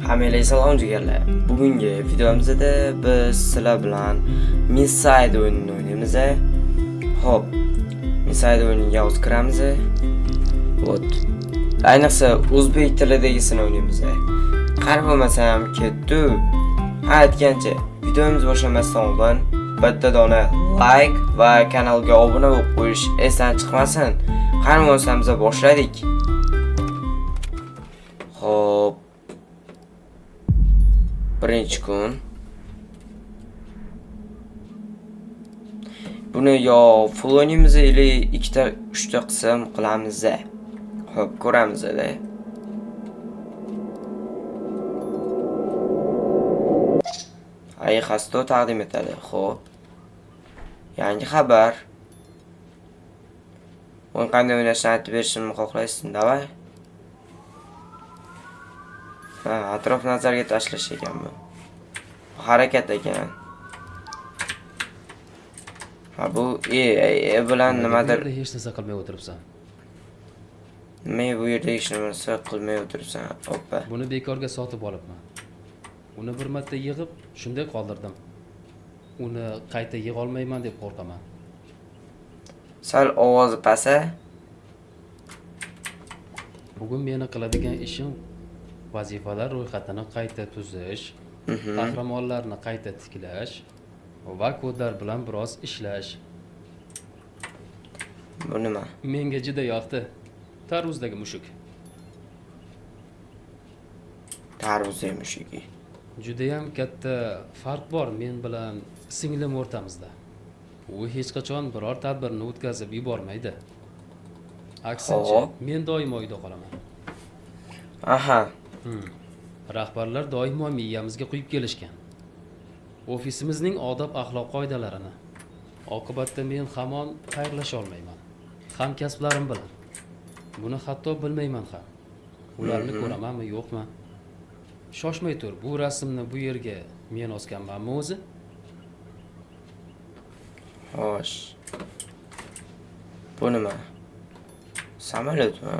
Hammaga salom jigarlar. Bugungi videomizda biz sizlar bilan Inside o'yinini o'ynaymiz. Hop. Inside o'yiniga o'z kiramiz. Vot. Ayniqsa o'zbek tilidagisini o'ynaymiz. Qarab bo'lmasam ketdi. Aytgancha, videomiz boshlanmasdan oldin bitta dona like va kanalga obuna bo'lib qo'yish esdan chiqmasin. Qarab bo'lmasam biz boshladik. Hop. Birinchi kun. Buni yo full o'ynaymiz yoki ikkita, uchta qism qilamiz. Hop, ko'ramiz-da. Ay xasto taqdim etadi. Xo'p. Yangi xabar. O'yin qanday o'ynashni aytib berishimni xohlaysiz, davay. Atrof nazarga tashlash ekan bu. Harakat ekan. Bu bilan nimadir hech narsa qilmay o'tiribsan. Men bu yerda hech narsa qilmay o'tiribsan. Hoppa. Buni bekorga sotib olibman. Uni bir marta yig'ib shunday qoldirdim. Uni qayta yig'a olmayman deb qo'rqaman. Sal ovozi pasa. Bugun meni qiladigan ishim vazifalar ro'yxatini qayta tuzish, qahramonlarni qayta tiklash va kodlar bilan biroz ishlash. Bu nima? Menga juda yoqdi. Tarvuzdagi mushuk. Tarvuzdagi mushuki. Juda ham katta farq bor men bilan singlim o'rtamizda. U hech qachon biror tadbirni o'tkazib yubormaydi. Aksincha, men doimo uyda qolaman. Aha. Rahbarlar doimo miyamizga quyib kelishgan. Ofisimizning odob axloq qoidalarini. Oqibatda men hamon xayrlasha olmayman. Hamkasblarim bilan. Buni hatto bilmayman ham. Ularni ko'ramanmi, yo'qmi? Shoshmay tur, bu rasmni bu yerga men osganmanmi o'zi? Xo'sh. Bu nima? Samolyotmi?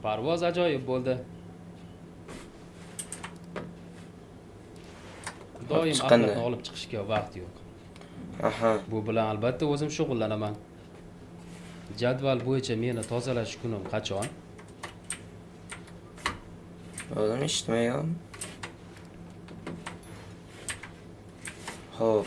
Parvoz ajoyib bo'ldi. Doim axlatni olib chiqishga vaqt yo'q. Aha. Bu bilan albatta o'zim shug'ullanaman. Jadval bo'yicha meni tozalash kunim qachon? Oldin eshitmayman. Hop.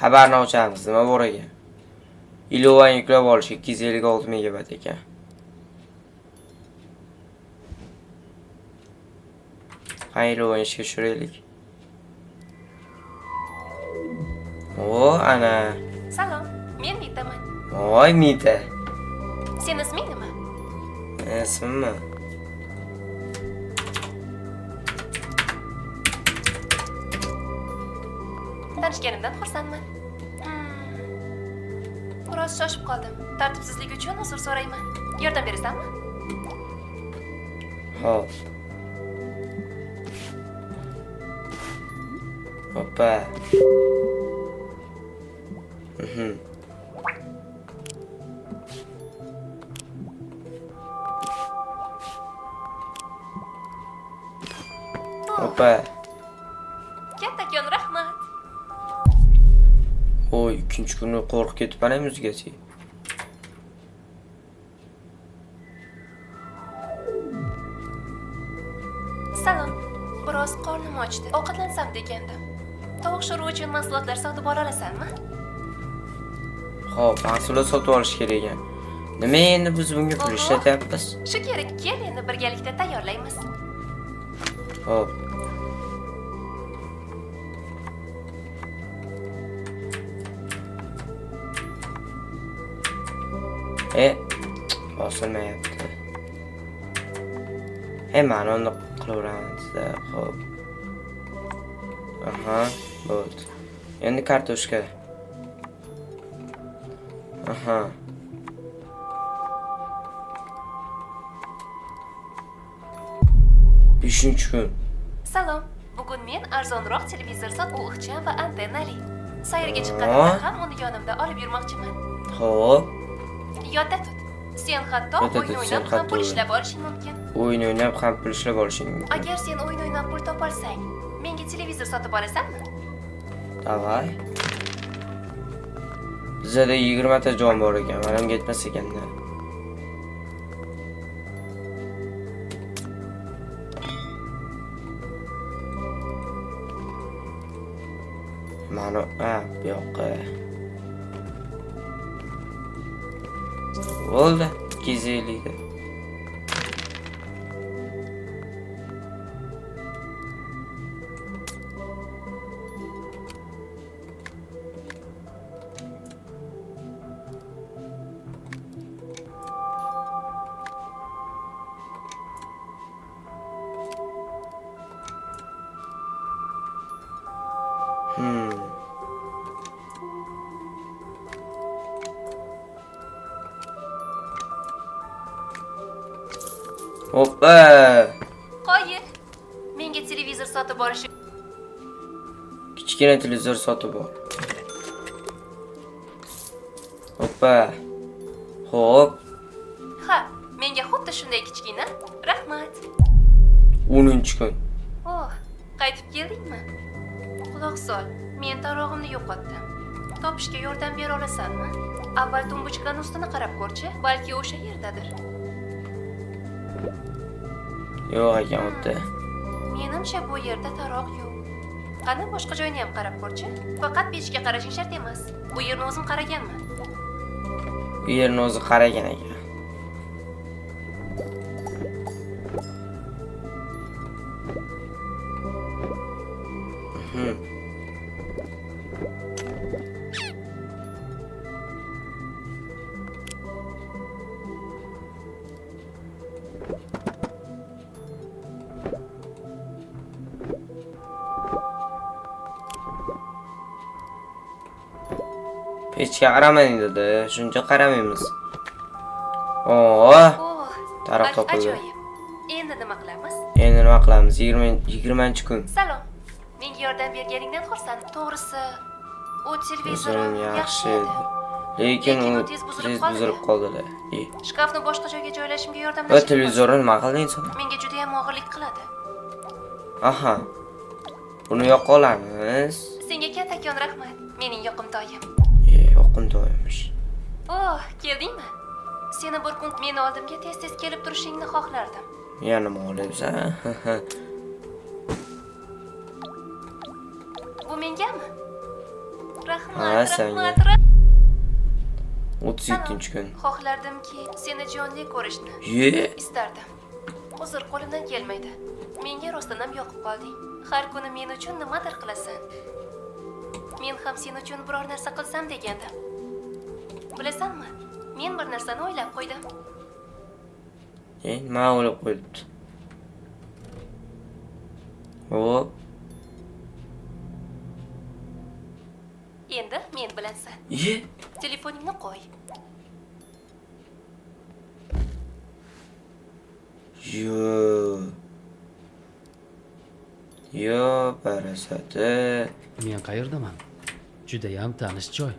Xabarni ochamiz, nima bor ekan? Ilovani yuklab olish 256 megabayt ekan. Qani ilovani ishga tushiraylik. Ana. Salom, men Mitaman. Voy Mita. Sening isming nima? Ismimmi? Tanishganimdan xursandman. Biroz shoshib qoldim. Tartibsizlik uchun uzr so'rayman. Yordam berasanmi? Hop. Hoppa. Hoppa. Kattakon rahmat. Oy, ikkinchi kuni qo'rqib ketibman o'zgacha. Salom. Biroz qornim ochdi. Ovqatlansam degandim. Tovuq sho'ri uchun mahsulotlar sotib ola olasanmi? Xo'p, mahsulot sotib olish kerak ekan. Nima endi biz bunga pul ishlatyapmiz? Shu kerak, kel endi birgalikda tayyorlaymiz. Hop. Bosilmayapti. Mana uni qilaveramiz-da. Xo'p. Aha, bo'ldi. Endi kartoshka. Aha. 5-kun. Salom. Bugun men arzonroq televizor u ixcham va antennali. Sayrga chiqqanimda ham uni yonimda olib yurmoqchiman. Xo'p, Yodda tut. Sen hatto Yodda tut, o'yin sen o'ynab ham hatto pul o'yin. ishlab olishing mumkin. o'yin o'ynab ham pul ishlab olishing mumkin. Agar sen o'yin o'ynab pul topolsang, menga televizor sotib olasanmi? Davay. Bizda 20 ta jon bor ekan, menam ketmas ekanda. Mana, bu yoqqa. Bo'ldi, 250 da. Hoppa! Qo'ying. Menga televizor sotib olish. Kichkina televizor sotib ol. Hoppa! Xo'p, Ha, menga xuddi shunday kichkina. Rahmat. 10-kun. Oh, qaytib keldingmi? Quloq sol. Men tarog'imni yo'qotdim. Topishga yordam bera olasanmi? Avval tumbuchkaning ustini qarab ko'rchi, balki o'sha yerdadir. Yo'q ekan o'tda. Menimcha bu yerda taroq yo'q. Qani boshqa joyni ham qarab ko'rchi. Faqat pechga qarashing shart emas. Bu yerni o'zim qaraganman. Bu yerni o'zi qaragan ekan. Pechga qaramang dedi, shuncha qaramaymiz. Oo, Oh, taroq topildi. ajoyib. Endi nima qilamiz? Endi nima qilamiz? 20-kun. Salom. Menga yordam berganingdan xursand. To'g'risi, u televizor Televizorim yaxshi edi. Lekin u tez buzilib qoldi-da. Shkafni boshqa joyga joylashimga Va yordamlashing. televizorni nima qilding sen? Menga juda ham og'irlik qiladi. Aha. Buni yoqa olamiz. Senga kattakon rahmat. Mening yoqimtoyim. Yoqimtoyimish. Oh, keldingmi? Seni bir kun meni oldimga tez-tez kelib turishingni xohlardim. Yana nima olyapsan? Bu mengami? Ha, Rahmat, senga. rahmat. 37-kun. Xohlardimki, seni jonli ko'rishni istardim. Hozir qo'limdan kelmaydi. Menga rostdan ham yoqib qolding. Har kuni men uchun nimadir qilasan. Men ham sen uchun biror narsa qilsam degandim. Bilasanmi? Men bir narsani o'ylab qo'ydim. Nima o'ylab qo'yibdi? Hop. Endi men bilansan. Telefoningni qo'y. Yo, parasati. Men qayerdaman? Juda ham tanish joy.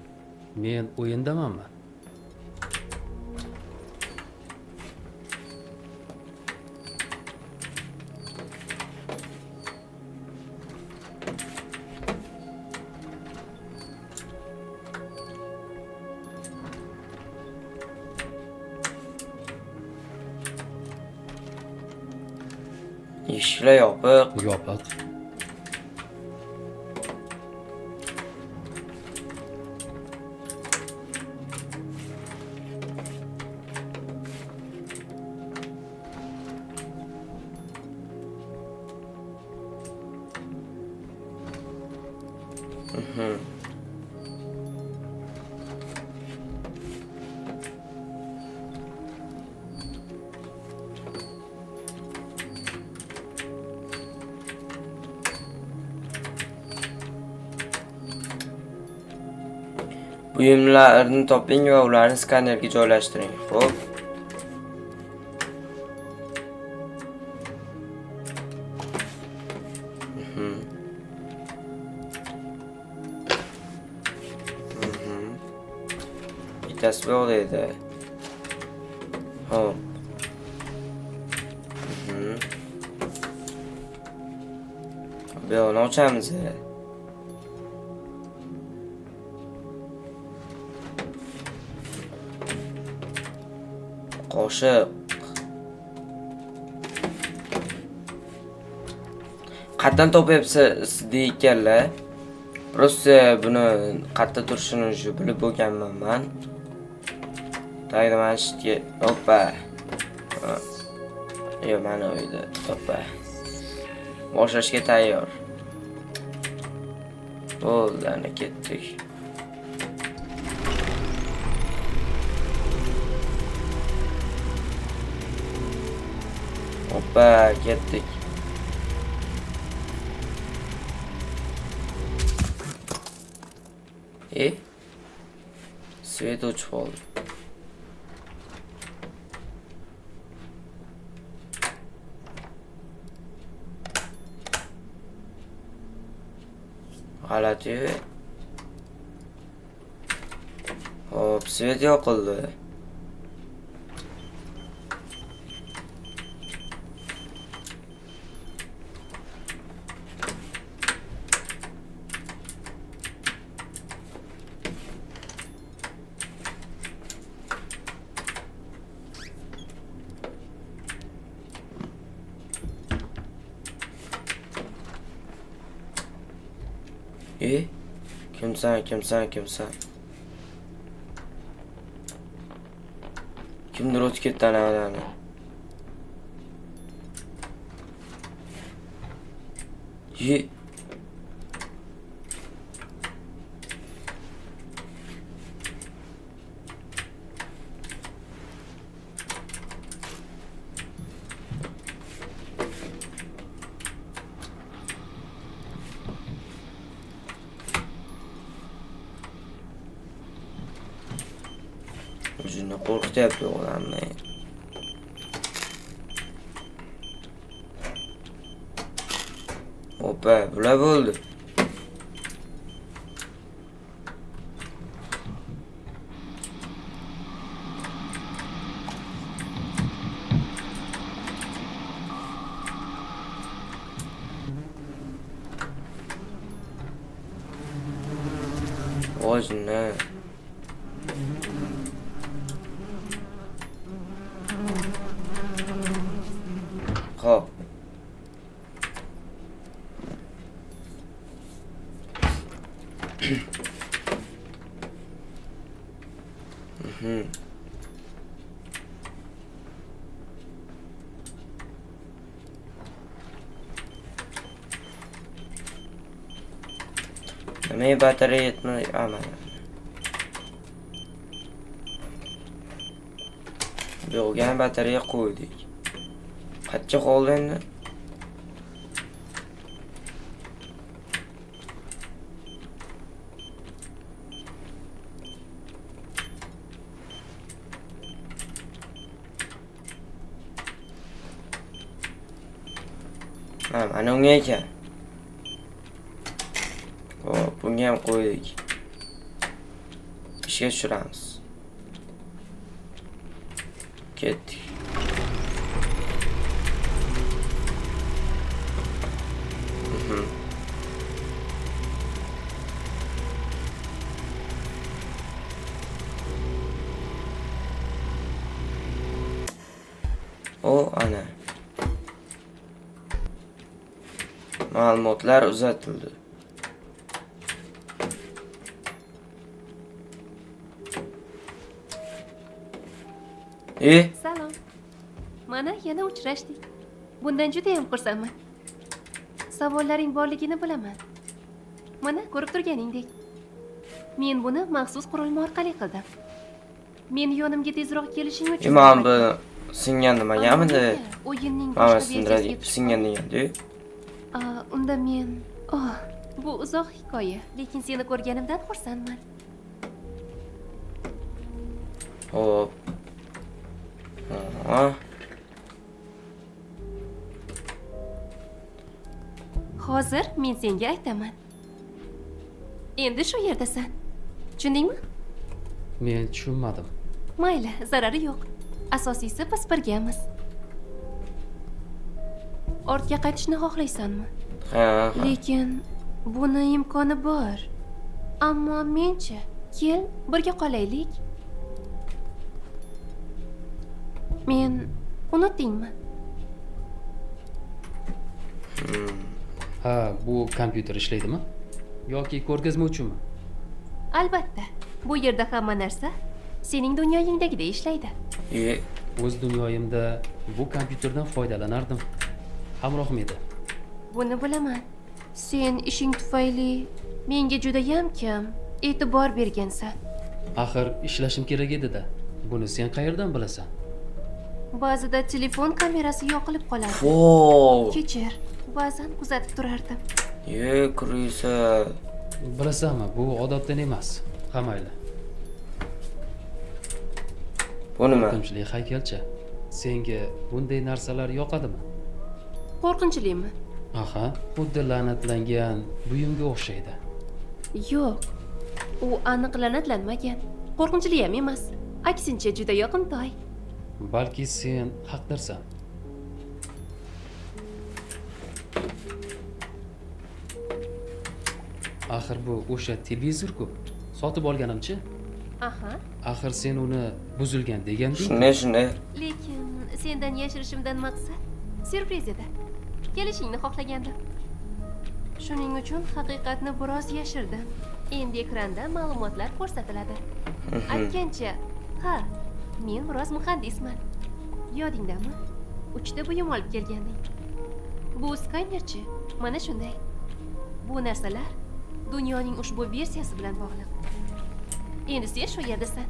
Men o'yindamanmi? Eshiklar yopiq. Yopiq. Buyumlarni toping va ularni skanerga joylashtiring. Xo'p. kasbi yo'q deydi. Hop. Bu yo'lni ochamiz. Qoshiq. Qatdan topyapsiz deykanlar. Просто buni qayerda turishini shu bilib bo'lganman men. Tagida mana shu hoppa. Yo, mana uyda. Hoppa. Boshlashga tayyor. Bo'ldi, ana ketdik. Hoppa, ketdik. Svet o'chib qoldi. G'alati. Hop, svet yoqildi. Kimsan? Kimdir o'tib ketdi anavilarni. O'zini qo'rqityapti o'g'limni. Hoppa, bular bo'ldi. O'zini hop. Nimaga batareya yetmay amana. Bu yo'g'ga batareya qo'ydik. Qancha qoldi endi? Mana unga ekan. Hop, bunga ham qo'ydik. Ishga tushiramiz. Ketdik. Ana. Ma'lumotlar uzatildi. Salom. Mana yana uchrashdik. Bundan juda ham xursandman. Savollaring borligini bilaman. Mana ko'rib turganingdek. Men buni maxsus qurilma orqali qildim. Meni yonimga tezroq kelishing uchun. Men bu singan nimagamidi? O'yinning boshqa versiyasiga singan deganda. Unda men, bu uzoq hikoya, lekin seni ko'rganimdan xursandman. Hop. Hozir men senga aytaman. Endi shu yerdasan. Tushundingmi? Men tushunmadim. Mayli, zarari yo'q. Asosiysi biz birgamiz. Ortga qaytishni xohlaysanmi? Ha. Lekin buni imkoni bor. Ammo menchi, kel, birga qolaylik. Men unutdingmi? Ha, bu kompyuter ishlaydimi? Yoki ko'rgazma uchunmi? Albatta. Bu yerda hamma narsa sening dunyoyingdagidek ishlaydi. O'z dunyoyimda bu kompyuterdan foydalanardim. Hamrohim edi. Buni bilaman. Sen ishing tufayli menga juda kam e'tibor bergansan. Axir ishlashim kerak edi-da. Buni sen qayerdan bilasan? Ba'zida telefon kamerasi yoqilib qolardi. Wow. Kechir, ba'zan kuzatib turardim. Krisa. Bilasanmi, bu odatdan emas. Ha mayli. Bu nima? Qo'rqinchli haykalcha. Senga bunday narsalar yoqadimi? Qo'rqinchlimi? Aha, xuddi la'natlangan buyumga o'xshaydi. Yo'q. U aniq la'natlanmagan. Qo'rqinchli ham emas. Aksincha juda yoqimtoy. Balki sen haqdirsan. Axir bu o'sha televizor-ku. Sotib olganimchi? Aha. Axir sen uni buzilgan deganding. Shunday. Lekin sendan yashirishimdan maqsad syurpriz edi. Kelishingni xohlagandim. Shuning uchun haqiqatni biroz yashirdim. Endi ekranda ma'lumotlar ko'rsatiladi. Aytgancha, ha, men biroz muhandisman. Yodingdami? 3 ta buyum olib kelganding. Bu skanerchi, mana shunday. Bu narsalar dunyoning ushbu versiyasi bilan bog'liq. Endi sen shu yerdasan.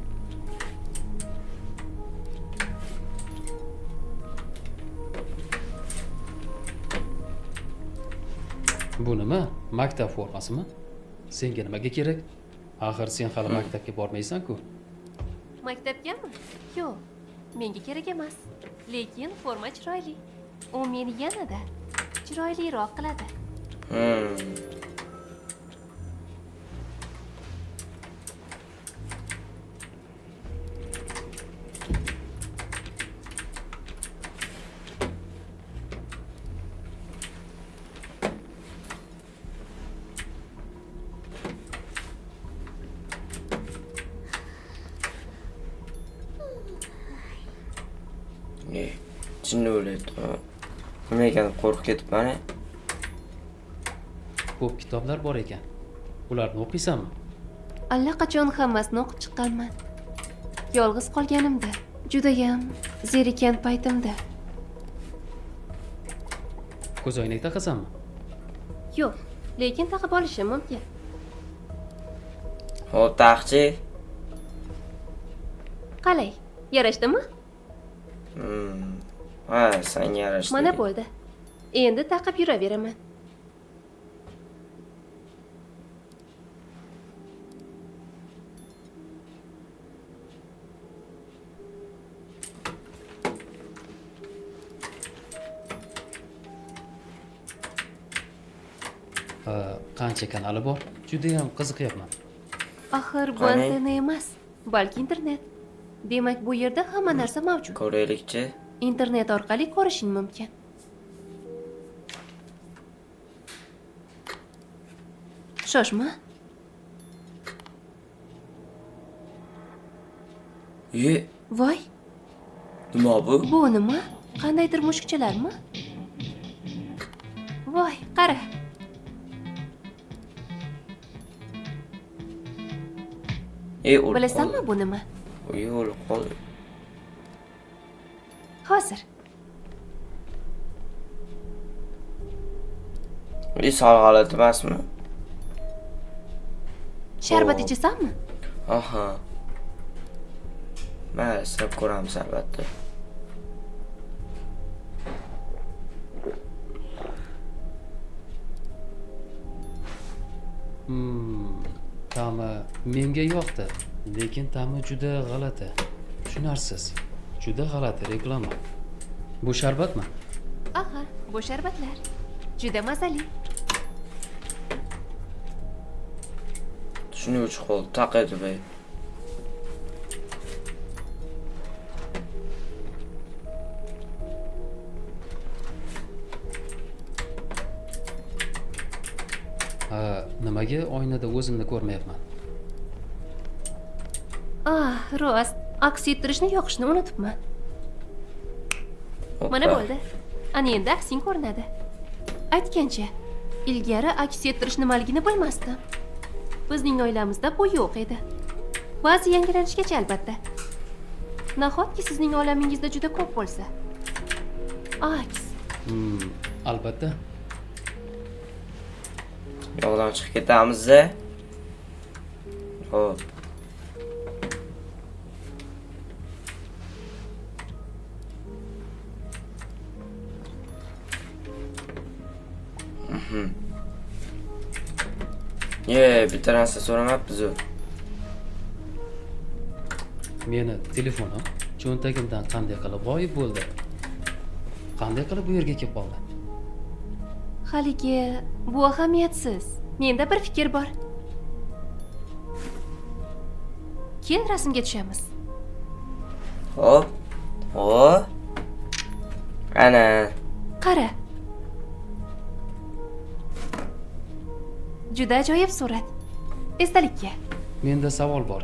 Bu nima? Maktab formasimi? Senga nimaga kerak? Axir sen hali maktabga bormaysan-ku. Maktabgami? Yo'q, menga kerak emas. Lekin forma chiroyli. U meni yanada chiroyliroq qiladi. Chinni o'laydi. Nima ekan, qo'rqib ketibman. Ko'p kitoblar bor ekan. Ularni o'qiysanmi? Allaqachon hammasini o'qib chiqqanman. Yolg'iz qolganimda, judayam zerikan paytimda. Ko'zoynak taqasanmi? Yo'q, lekin taqib olishim mumkin. Xo'p, taqchi. Qalay, yarashdimi? Ha, senga yarashdi. Mana bo'ldi. Endi taqib yuraveraman. Qancha kanali bor? Juda ham qiziqyapman. Axir bu antena emas, balki internet. Demak, bu yerda hamma narsa mavjud. Ko'raylikchi. Internet orqali ko'rishing mumkin. Shoshma. Voy, nima bu? bu nima? Qandaydir mushukchalarmi? Voy, qara. Bilasanmi bu nima? O'lib qoldi. Hozir. Sal g'alati emasmi? Sharbat ichasanmi? Aha. Mayli, sinab ko'ramiz albatta. Ta'mi menga yoqdi, lekin ta'mi juda g'alati. Tushunarsiz. Juda g'alati reklama. Bu sharbatmi? Aha, bu sharbatlar. Juda mazali. Shuning uchun qo'l taq edi. Nimaga oynada o'zimni ko'rmayapman? Rost, aks ettirishni yoqishni unutibman. Mana bo'ldi. Ana endi aksing ko'rinadi. Aytgancha, ilgari aks ettirish nimaligini bilmasdim. Bizning oilamizda bu yo'q edi. Ba'zi yangilanishgacha albatta. Nahotki sizning olamingizda juda ko'p bo'lsa. Aks. Albatta. Yo'ldan chiqib ketamiz. Xo'p. Bitta narsa so'ramabmiz-ku. Meni telefonim cho'ntagimdan qanday qilib g'oyib bo'ldi? Qanday qilib bu yerga kelib qoldi? Haligi bu ahamiyatsiz. Menda bir fikr bor. Kel rasmga tushamiz. Hop. Ana. Qara. Juda ajoyib surat. Esdalikka. Menda savol bor.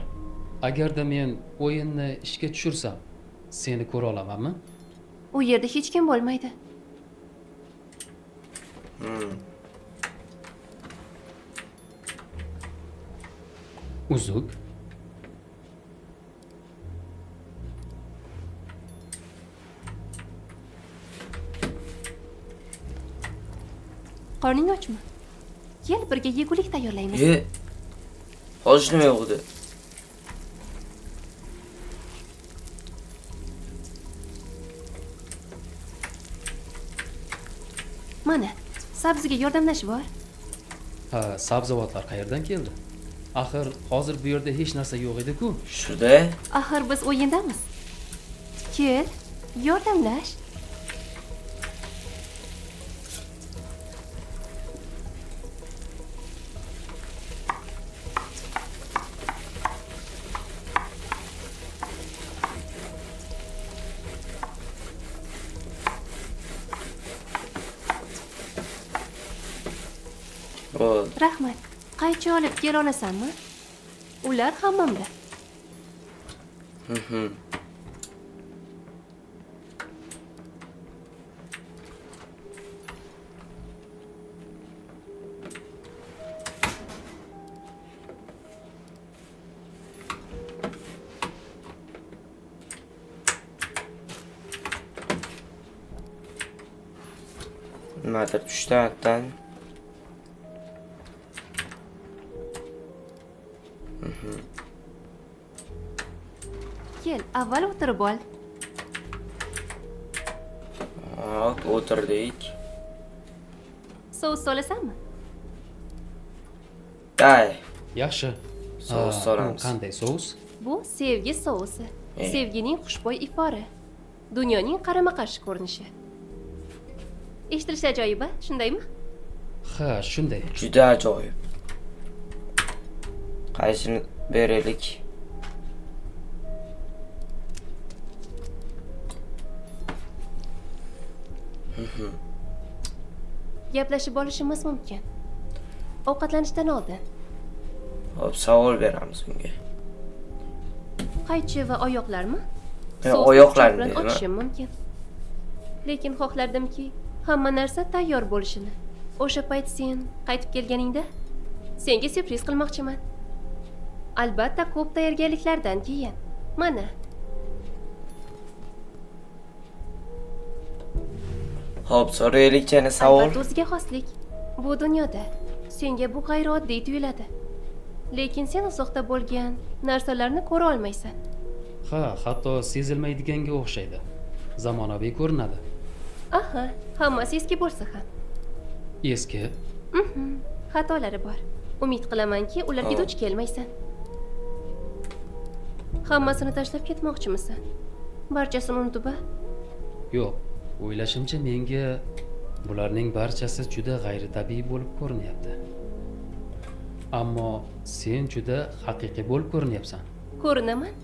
Agarda men o'yinni ishga tushirsam, seni ko'ra olamanmi? U yerda hech kim bo'lmaydi. Uzuk. Qorning ochmi? Kel birga yegulik tayyorlaymiz. Hozir nima yo'q edi? Mana, sabziga yordamlash bor. Sabzavotlar qayerdan keldi? Axir hozir bu yerda hech narsa yo'q edi-ku. Shuda? Axir biz o'yindamiz. Kel, yordamlash. Rahmat. Qaychi olib kela olasanmi? Ular hammamda. Nimadir tushdi hattan. Kel, avval o'tirib ol. Hop, o'tirdik. Sous solasanmi? Yaxshi. Sous solamiz. Qanday sous? Bu sevgi sousi. Sevgining xushbo'y ifori. Dunyoning qarama-qarshi ko'rinishi. Eshitilishi ajoyib, shundaymi? Ha, shunday. Juda ajoyib. Qaysini beraylik? Gaplashib olishimiz mumkin. Ovqatlanishdan oldin. Hop, savol beramiz bunga. Qaychi va oyoqlarmi? Oyoqlarni bilan ochishim mumkin. Lekin xohlardimki, hamma narsa tayyor bo'lishini. O'sha payt sen qaytib kelganingda senga syurpriz qilmoqchiman. Albatta, ko'p tayyorgarliklardan keyin. Mana. Hop, so'raylik yana savol. Albatta, o'ziga xoslik. Bu dunyoda senga bu g'ayrioddiy tuyuladi. Lekin sen uzoqda bo'lgan narsalarni ko'ra olmaysan. Ha, hatto sezilmaydiganga o'xshaydi. Zamonaviy ko'rinadi. Aha, hammasi eski bo'lsa ham. Eski? Xatolari bor. Umid qilamanki, ularga duch kelmaysan. Hammasini tashlab ketmoqchimisan? Barchasini unutib-a? Yo'q, o'ylashimcha menga bularning barchasi juda g'ayritabiiy bo'lib ko'rinyapti. Ammo sen juda haqiqiy bo'lib ko'rinyapsan. Ko'rinaman?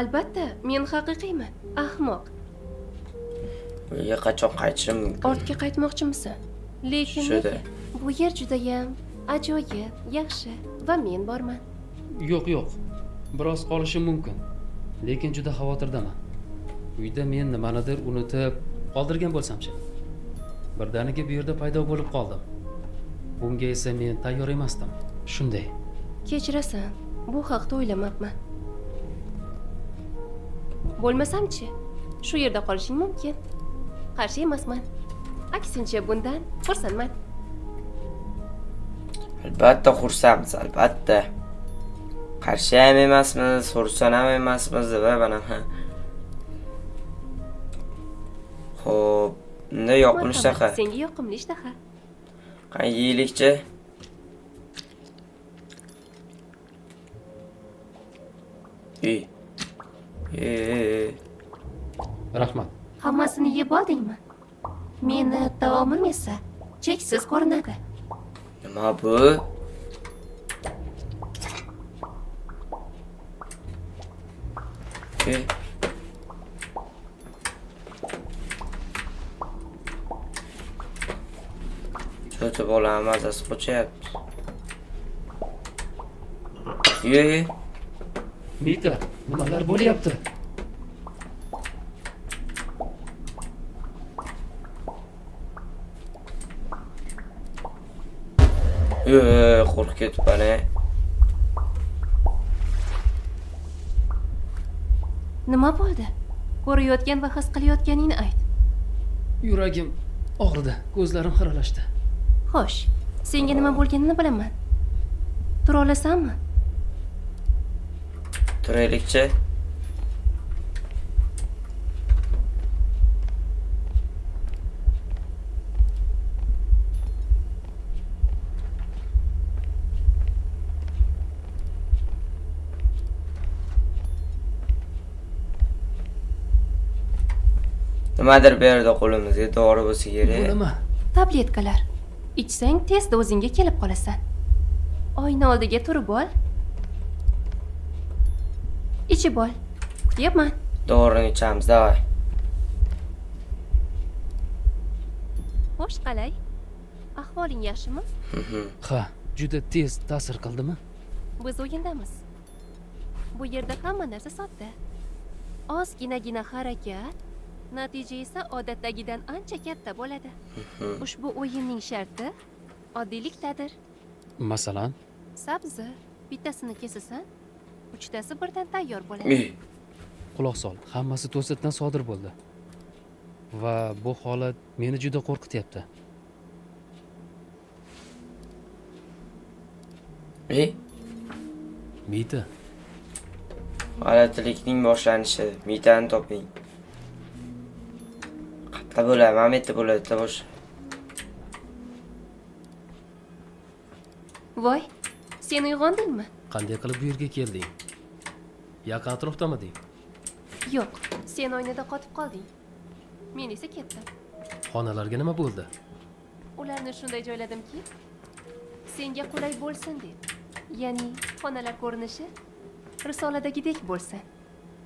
Albatta, men haqiqiyman. Ahmoq. Uyga qachon qaytishim mumkin? Ortga qaytmoqchimisan? Lekin Shunday. bu yer juda ham Ajoyib, yaxshi. Va men borman. Yo'q. Biroz qolishim mumkin. Lekin juda xavotirdaman. Uyda men nimanidir unutib qoldirgan bo'lsam-chi. Birdaniga bu yerda paydo bo'lib qoldim. Bunga esa men tayyor emasdim. Shunday. Kechirasan. Bu haqda o'ylamabman. Bo'lmasam-chi, shu yerda qolishing mumkin. Qarshi emasman. Aksincha bundan xursandman. Albatta xursandmiz, albatta. Qarshi ham emasmiz, xursand ham emasmiz va mana. Xo'p, unda yoqimli ishtaha. Senga yoqimli ishtaha. Qani yeylikchi? Rahmat. Hammasini yeb oldingmi? Meni taomim esa cheksiz ko'rinadi. Nima bu? Cho'ta bola mazasi qochyapti. Mita, nimalar bo'lyapti? Qo'rqib ketibman. Nima bo'ldi? Ko'rayotgan va his qilayotganingni ayt. Yuragim og'ridi, ko'zlarim xiralashdi. Xo'sh, senga nima bo'lganini bilaman. Tura olasanmi? Turaylikchi. Nimadir berdi qo'limizga, dori bo'lsa kerak. Bu nima? Tabletkalar. Ichsang tezda o'zingga kelib qolasan. Oyna oldiga turib ol. Ichib ol. Kutyapman. Dorini ichamiz, davay. Xo'sh, qalay? Ahvoling yaxshimi? Ha, juda tez ta'sir qildimi? Biz o'yindamiz. Bu yerda hamma narsa sodda. Ozginagina harakat, natija esa odatdagidan ancha katta bo'ladi. Ushbu o'yinning sharti oddiylikdadir. Masalan, Sabzi bittasini kesasan, 3tasi birdan tayyor bo'ladi. quloq sol, hammasi to'satdan sodir bo'ldi. Va bu holat meni juda qo'rqityapti. Mita, G'alatilikning boshlanishi. Mitani toping. Qayerda bo'ladi? Mametta bo'ladi, bosh. Voy, sen uyg'ondingmi? qanday qilib bu yerga kelding? Yaqin atrofdamiding? Yo'q, sen oynada qotib qolding. Men esa ketdim. Xonalarga nima bo'ldi? Ularni shunday joyladimki, senga qulay bo'lsin deb. Ya'ni xonalar ko'rinishi risoladagidek bo'lsin.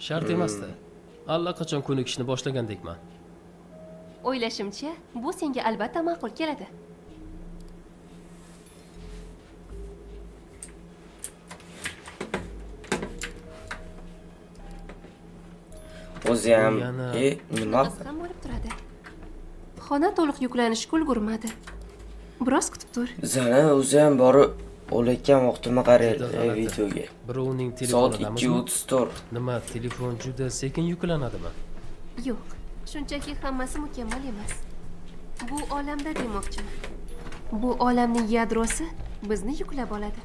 Shart emasdi. Allaqachon ko'nikishni boshlagandekman. O'ylashimcha, bu senga albatta ma'qul keladi. O'zi ham, nima? Ham bo'lib turadi. Xona to'liq yuklanish ulgurmadi. Biroz kutib tur. Zana o'zi ham borib olayotgan vaqtimni qaraydi videoga. Birovning Soat telefonidamizmi? 2:34. Nima, telefon juda sekin yuklanadimi? Yo'q, shunchaki hammasi mukammal emas. Bu olamda demoqchiman. Bu olamning yadrosi bizni yuklab oladi.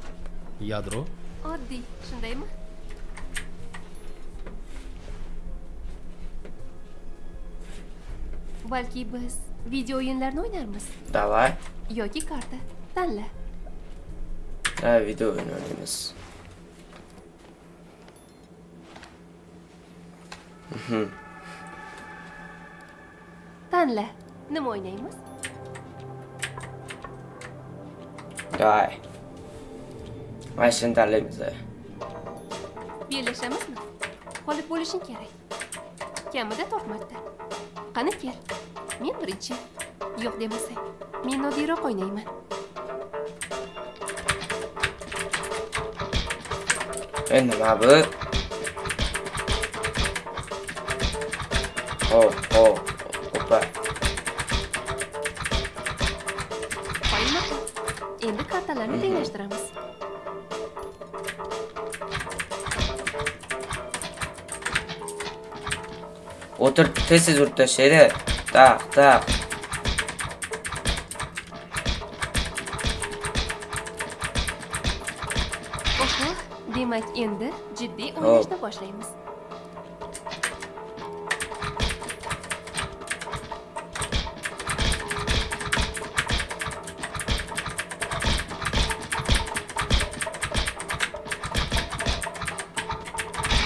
Yadro? Oddiy, shundaymi? Balki biz video o'yinlarni o'ynarmiz Davay. yoki karta. Tanla. Ha, video o'ynaymiz. Tanla. Nima o'ynaymiz? Davay. Mana shuni tanlaymiz. Bellashamizmi? Qolib bo'lishing kerak. Kamida 4 marta. Qani kel. Men birinchi. Yo'q demasang, men nodiyroq o'ynayman. Nima bu? Hoppa. Qo'yma. Endi kartalarni tenglashtiramiz. O'tir, tez urib tashlaydi. Taq. Oho, demak endi jiddiy o'ynashni boshlaymiz.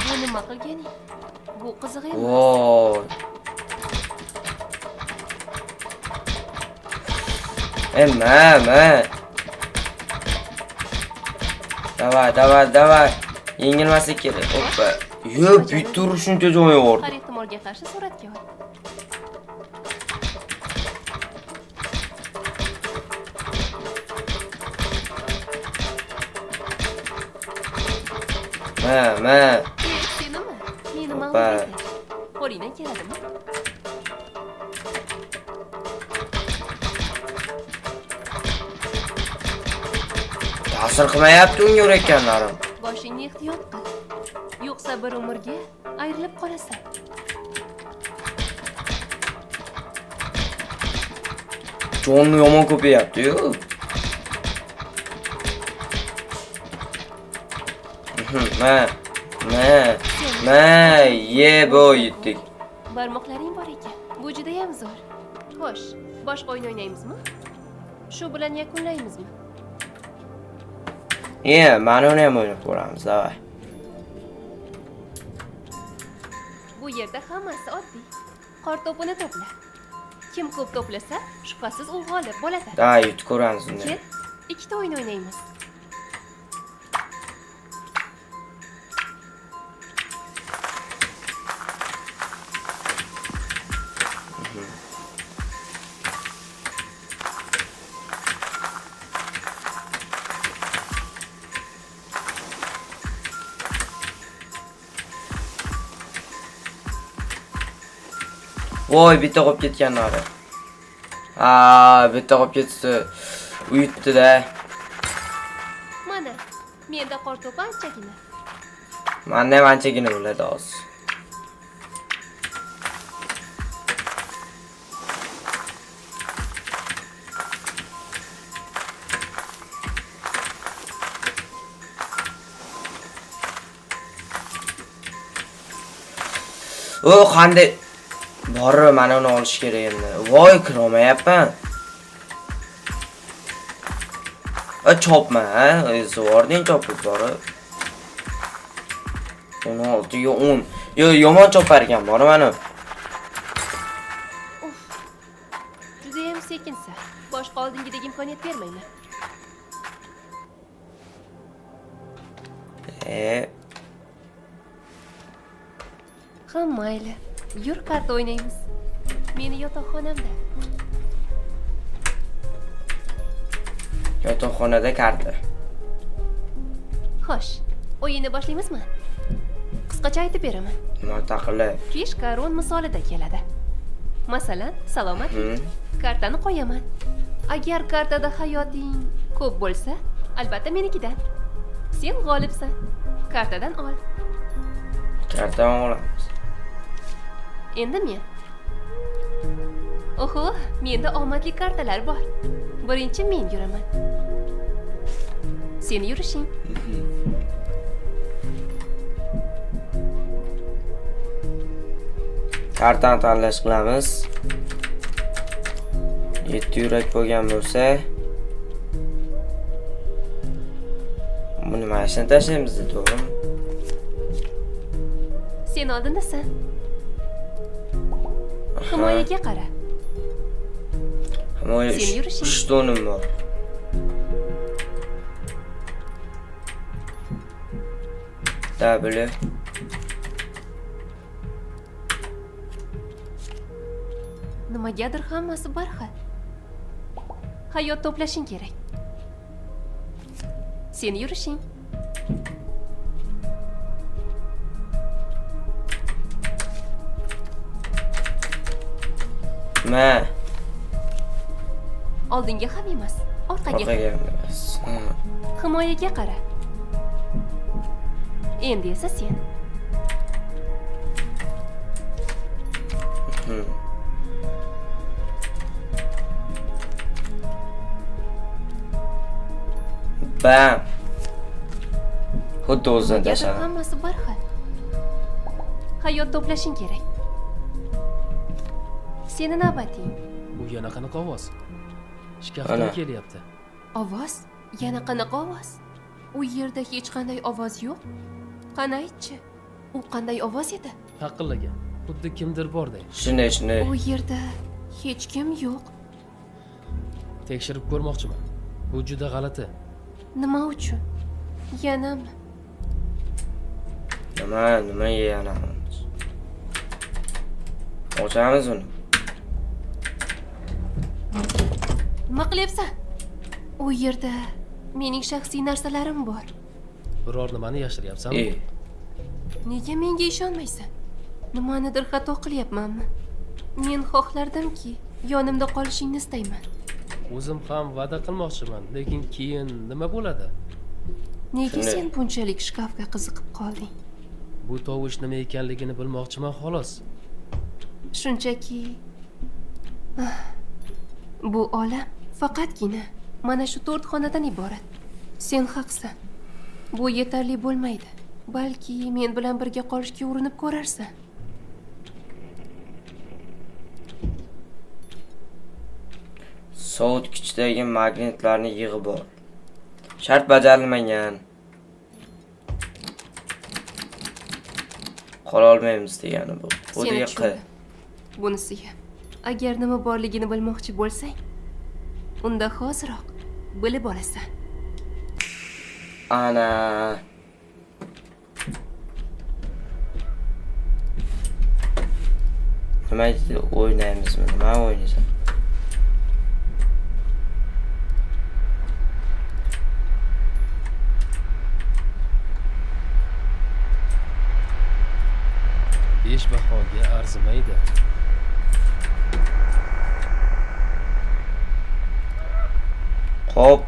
Bu nima qilganing? Bu qiziq emas. Voy. Ma. Давай. Yengilmaslik kerak. Hoppa. Bitur shuncha joyi bor. Har ehtimolga qarshi suratga ol. Ma. Senimi? Meni ma'lum Hoppa. edi. Qo'lingdan keladimi? Ta'sir qilmayapti unga urayotganlarim. Boshingni ehtiyot qil. Yo'qsa bir umrga ayrilib qolasan. Jonni yomon ko'payapti-yu. Ma, yetdik. Barmoqlaring bor ekan. Bu juda ham zo'r. Xo'sh, boshqa o'yin o'ynaymizmi? Shu bilan yakunlaymizmi? Mana uni ham o'ynab ko'ramiz, davay. Bu yerda hammasi oddiy. Qor to'pini to'pla. Kim ko'p to'plasa, shubhasiz u g'olib bo'ladi. Davay, yutib ko'ramiz uni. Kel, ikkita o'yin o'ynaymiz. Voy, bitta qolib ketganlari. Bitta qolib ketdi. Uyutdi-da. Mana, menda qor to'pi anchagina. Menda ham anchagina bo'ladi hozir. Qanday bori mana uni olish kerak endi. Voy, kirolmayapman. Chopma, Zording chopib borib. 16 ga 10. Yomon chopar ekan bor mana. Juda ham sekinsan. Boshqa oldingidek imkoniyat bermayman. Ha, mayli. Yur, karta o'ynaymiz. Meni yotoqxonamda. Yotoqxonada karta. Xo'sh, o'yinni boshlaymizmi? Qisqacha aytib beraman. Nima taqilib? Fishka ron misolida keladi. Masalan, salomatlik. Kartani qo'yaman. Agar kartada hayoting ko'p bo'lsa, albatta menikidan. Sen g'olibsan. Kartadan ol. Kartadan olamiz. Endi men. Oho, menda omadli kartalar bor. Birinchi men yuraman. Sen yurishing. Kartani tanlash qilamiz. 7 yurak bo'lgan bo'lsa, buni mana shuni tashlaymiz, to'g'rimi? Sen oldindasan. Himoyaga qara. Himoya Sen yurishing. 3 to'nim bor. W. Nimagadir hammasi bir xil. Hayot to'plashing kerak. Sen yurishing. Ma, Oldinga ham emas, orqaga. orqaga emas. Ha. Himoyaga qara. Endi esa sen. Bam. Xuddi o'zidan Negadir tashladim. hammasi bir xil. Hayot to'plashing kerak. Seni navbating. Bu yana qanaqa ovoz? Ana. Shkafdan kelyapti. Ovoz? Yana qanaqa ovoz? U yerda hech qanday ovoz yo'q. Qani aytchi. U qanday ovoz edi? Taqillagan. Xuddi kimdir borday. Shunday. U yerda hech kim yo'q. Tekshirib ko'rmoqchiman. Bu juda g'alati. Nima uchun? Yanami? Nima yeganamiz? Ochamiz uni. Nima qilyapsan? U yerda mening shaxsiy narsalarim bor. Biror nimani yashiryapsanmi? Nega menga ishonmaysan? Nimanidir xato qilyapmanmi? Men xohlardimki, yonimda qolishingni istayman. O'zim ham va'da qilmoqchiman, lekin keyin nima bo'ladi? Nega Shunday. sen bunchalik shkafga qiziqib qolding? Bu tovush nima ekanligini bilmoqchiman xolos. Shunchaki bu olam faqatgina mana shu 4 xonadan iborat. Sen haqsan. Bu yetarli bo'lmaydi. Balki men bilan birga qolishga urinib ko'rarsan. Sovutgichdagi magnitlarni yig'ib ol. Shart bajarilmagan. Qola olmaymiz degani bu. Bu Seni degan tushundim. Bunisiga. Agar nima borligini bilmoqchi bo'lsang, unda hoziroq bilib olasan. Ana. Nima o'ynaymizmi? Nima o'ynaysan? Besh bahoga arzimaydi.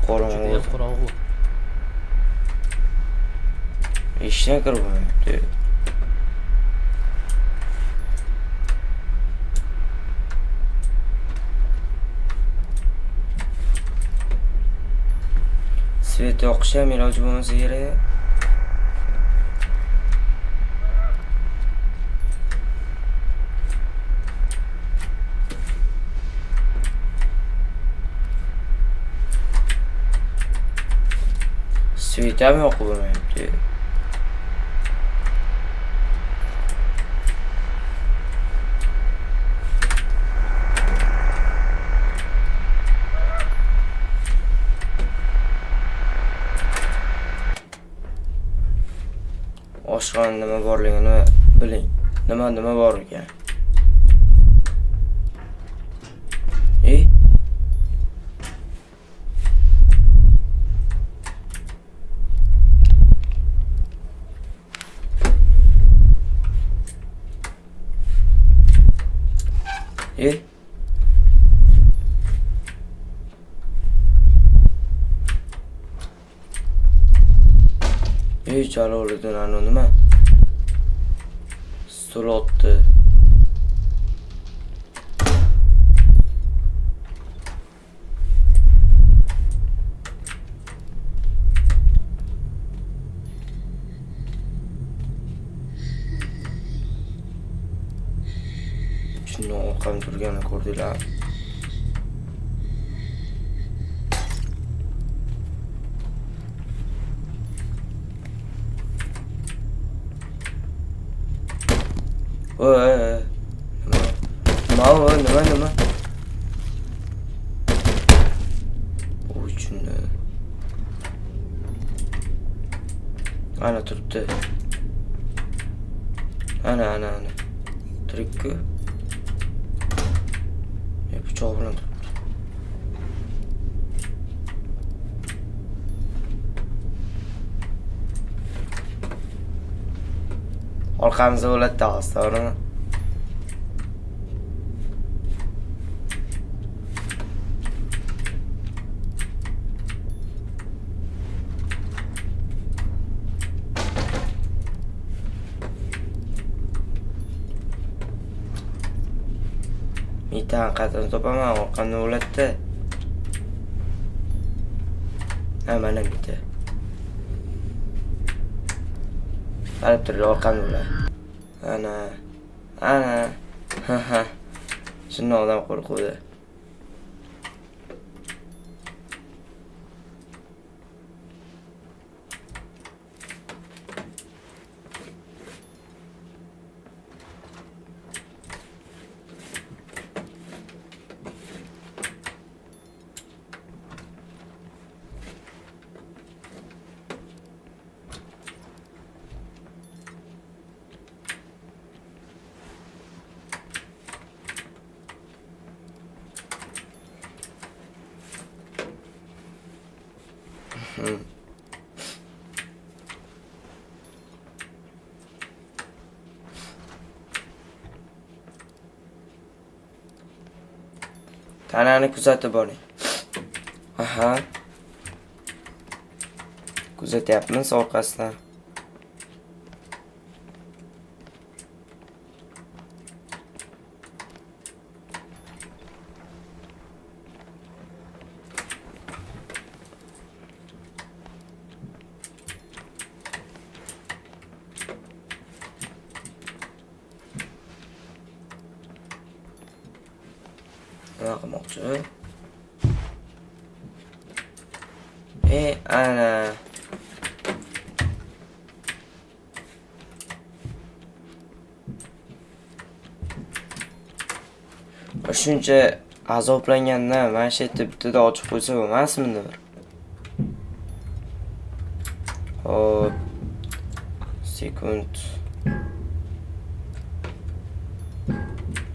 Qorong'u. Judayam qorong'u. Ishdan kirib bo'lmayapti. Svet yoqish ham iloji bo'lmasa kerak. Svet ham yoqib bo'lmayapti. Oshxona nima borligini biling. Nima bor ekan? Jaloliddin anu nima? Stol otdi. Shuni orqam turganini ko'rdinglar. Nima? Uchun. Ana turibdi. Ana. Turibdi. Pichoq bilan turibdi. Orqamizda o'ladi, to'g'rimi? Miytani qayerdan topaman? Orqamda o'ladida. Ha, mana miyta. Qarab turlar, orqamda o'ladi. Ana. Ha. Shundan odam qo'rquvdi. Tanani kuzatib boring. Aha. Kuzatyapmiz orqasidan. Nima qilmoqchi? Ana. Shuncha azoblanganda mana shu yerda bittada ochib qo'ysa bo'lmasmidi bir? Hop. Sekund.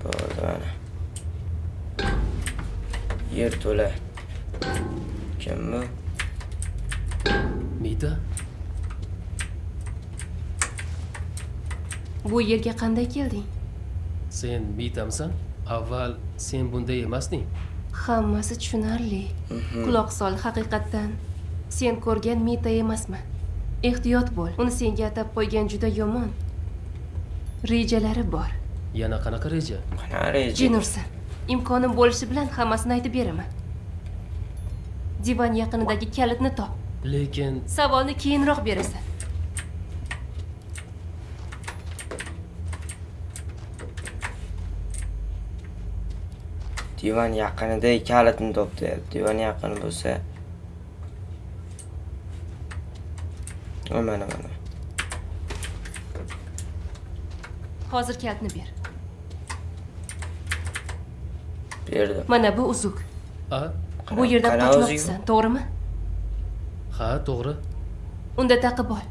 Bo'ldi mana. Yer to'la. Kim bu? Miyta? Bu yerga qanday kelding? Sen Miytamisan? Avval sen bunday emasding. Hammasi tushunarli. Quloq sol, haqiqatdan sen ko'rgan Mita emasman. Ehtiyot bo'l. Uni senga atab qo'ygan juda yomon rejalari bor. Yana qanaqa reja? Qanaqa reja? Jinursan, imkonim bo'lishi bilan hammasini aytib beraman. Divan yaqinidagi kalitni top. Lekin Savolni keyinroq berasan. Divan yaqinida kalitni topdi. Divan yaqin bo'lsa. Mana. Hozir kalitni ber. Berdim. Mana bu uzuk. Bu yerdan qochmoqchisan, to'g'rimi? Ha, to'g'ri. Unda taqib ol.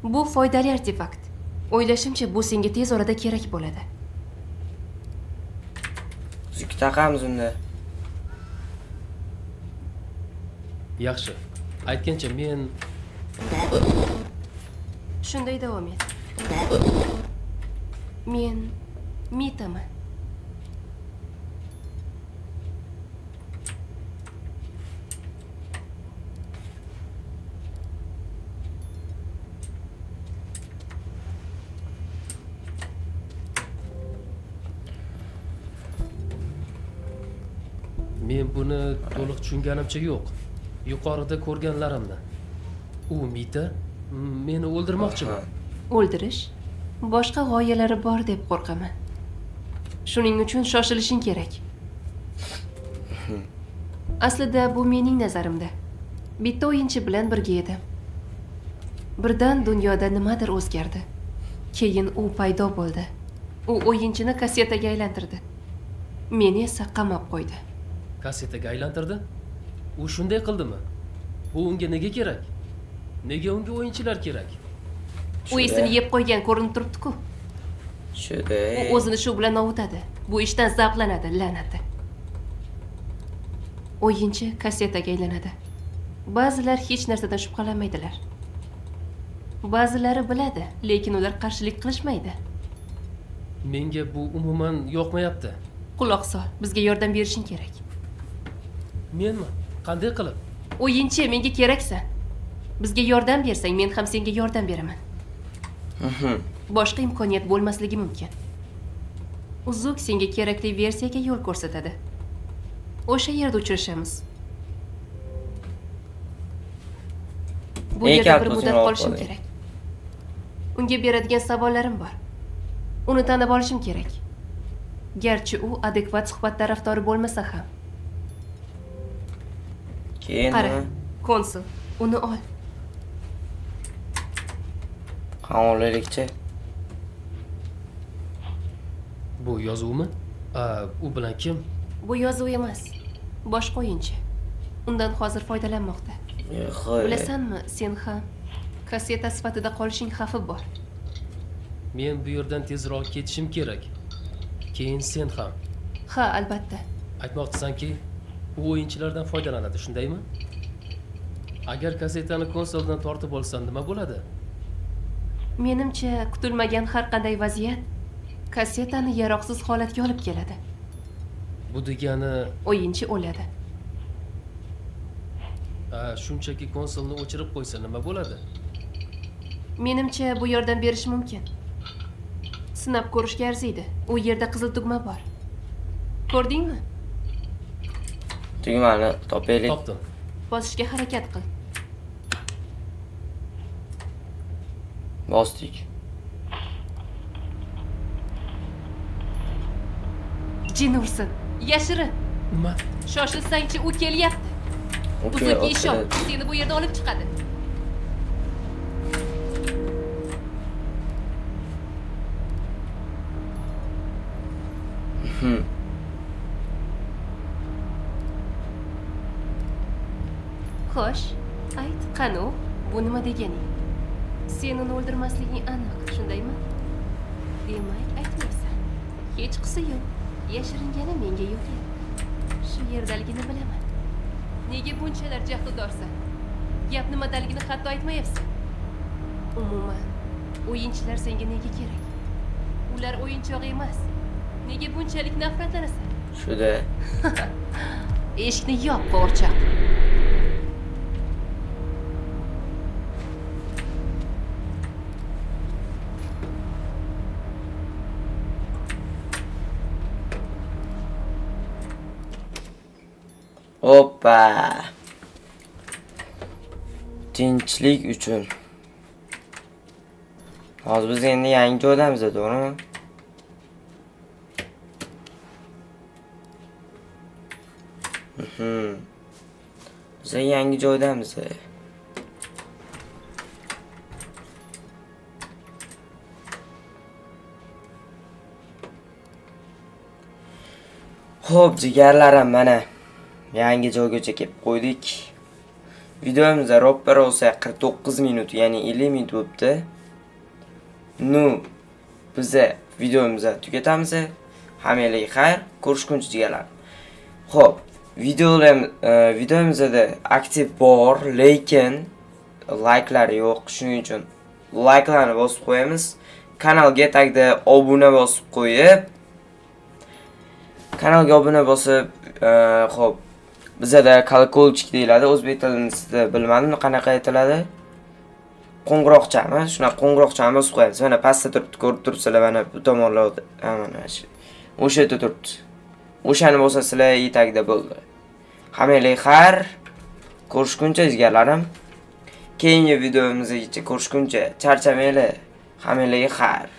Bu foydali artefakt. O'ylashimcha, bu senga tez orada kerak bo'ladi. Uzuk taqamiz unda. Yaxshi. Aytgancha men Shunday davom et. Men Mitaman. Men buni to'liq tushunganimcha yo'q. Yuqorida ko'rganlarimni. U Mita meni o'ldirmoqchimi? O'ldirish boshqa g'oyalari bor deb qo'rqaman. Shuning uchun shoshilishing kerak. Aslida bu mening nazarimda. Bitta o'yinchi bilan birga edim. Birdan dunyoda nimadir o'zgardi. Keyin u paydo bo'ldi. U o'yinchini kassetaga aylantirdi. Meni esa qamab qo'ydi. Kassetaga aylantirdi? U shunday qildimi? Bu unga nega kerak? Nega unga o'yinchilar kerak? U esini yeb qo'ygan ko'rinib turibdi-ku. Shunday. U o'zini shu bilan ovutadi. Bu ishdan zavqlanadi, la'nati. O'yinchi kassetaga aylanadi. Ba'zilar hech narsadan shubhalanmaydilar. Ba'zilari biladi, lekin ular qarshilik qilishmaydi. Menga bu umuman yoqmayapti. Quloq sol, bizga yordam berishing kerak. Menmi? Qanday qilib? O'yinchi, menga keraksan. Bizga yordam bersang, men ham senga yordam beraman. Boshqa imkoniyat bo'lmasligi mumkin. Uzuk senga kerakli versiyaga yo'l ko'rsatadi. O'sha yerda uchrashamiz. Bu Ey, yerda bir kalpusini muddat olib qolishim qoling. kerak. Unga beradigan savollarim bor. Uni tanib olishim kerak. Garchi u adekvat suhbat tarafdori bo'lmasa ham. Keyin Qara, konsul, uni ol. qanday Bu yozuvmi? U bilan kim? Bu yozuv emas, boshqa o'yinchi. Undan hozir foydalanmoqda. Bilasanmi, sen ham kasseta sifatida qolishing xavfi bor. Men bu yerdan tezroq ketishim kerak. Keyin sen ham. Ha, albatta. Aytmoqchisanki, u o'yinchilardan foydalanadi, shundaymi? Agar kassetani konsoldan tortib olsam nima bo'ladi? Menimcha, kutilmagan har qanday vaziyat kassetani yaroqsiz holatga olib keladi. Bu degani, O'yinchi o'ladi. shunchaki konsolni o'chirib qo'ysa nima bo'ladi? Menimcha, bu yordam berishi mumkin. Sinab ko'rishga arziydi. U yerda qizil tugma bor. Ko'rdingmi? Tugmani topaylik. Topdim. Bosishga harakat qil. Bosdik. Jin ursin. Yashirin. Nima? Shoshilsangchi, u kelyapti. Uzukga ishon, seni bu yerda olib chiqadi. Xo'sh, ayt, qani, bu nima deganing? Sen uni o'ldirmasliging aniq, shundaymi? Demak, aytmaysan. Hech qisi yo'q. Yashiringani menga yo'q edi. Shu yerdaligini bilaman. Nega bunchalar jahdudorsan? Gap nimadaligini hatto aytmayapsan. Umuman, o'yinchilar senga nega kerak? Ular o'yinchoq emas. Nega bunchalik nafratlanasan? Shuda. Eshikni yop, qo'rchoq. Hoppa. Tinchlik uchun. Hozir biz endi yangi joydamiz, to'g'rimi? Biz yangi joydamiz. Xo'p, jigarlarim, mana yangi joygacha kelib qo'ydik. Videomizda roppa rosa 49 minut, ya'ni 50 minut bo'libdi. Nu, biz videomizni tugatamiz. Hammalarga xayr, ko'rishguncha jigarlar. Xo'p, videomizda aktiv bor, lekin like'lar yo'q. Shuning uchun like'larni bosib qo'yamiz. Kanalga tagda obuna bosib qo'yib, kanalga obuna bosib, xo'p, bizda kolkolchik deyiladi. O'zbek tilida bilmadim qanaqa aytiladi. Qo'ng'iroqchami? Shuna qo'ng'iroqchani bosib qo'yamiz. Mana pastda turibdi, ko'rib turibsizlar, mana bu tomonlarda. Mana shu. O'sha yerda turibdi. O'shani bosasizlar, tagda bo'ldi. Hammalarga xayr, ko'rishguncha jigarlarim. Keyingi videomizgacha ko'rishguncha charchamanglar. Hammalarga xayr.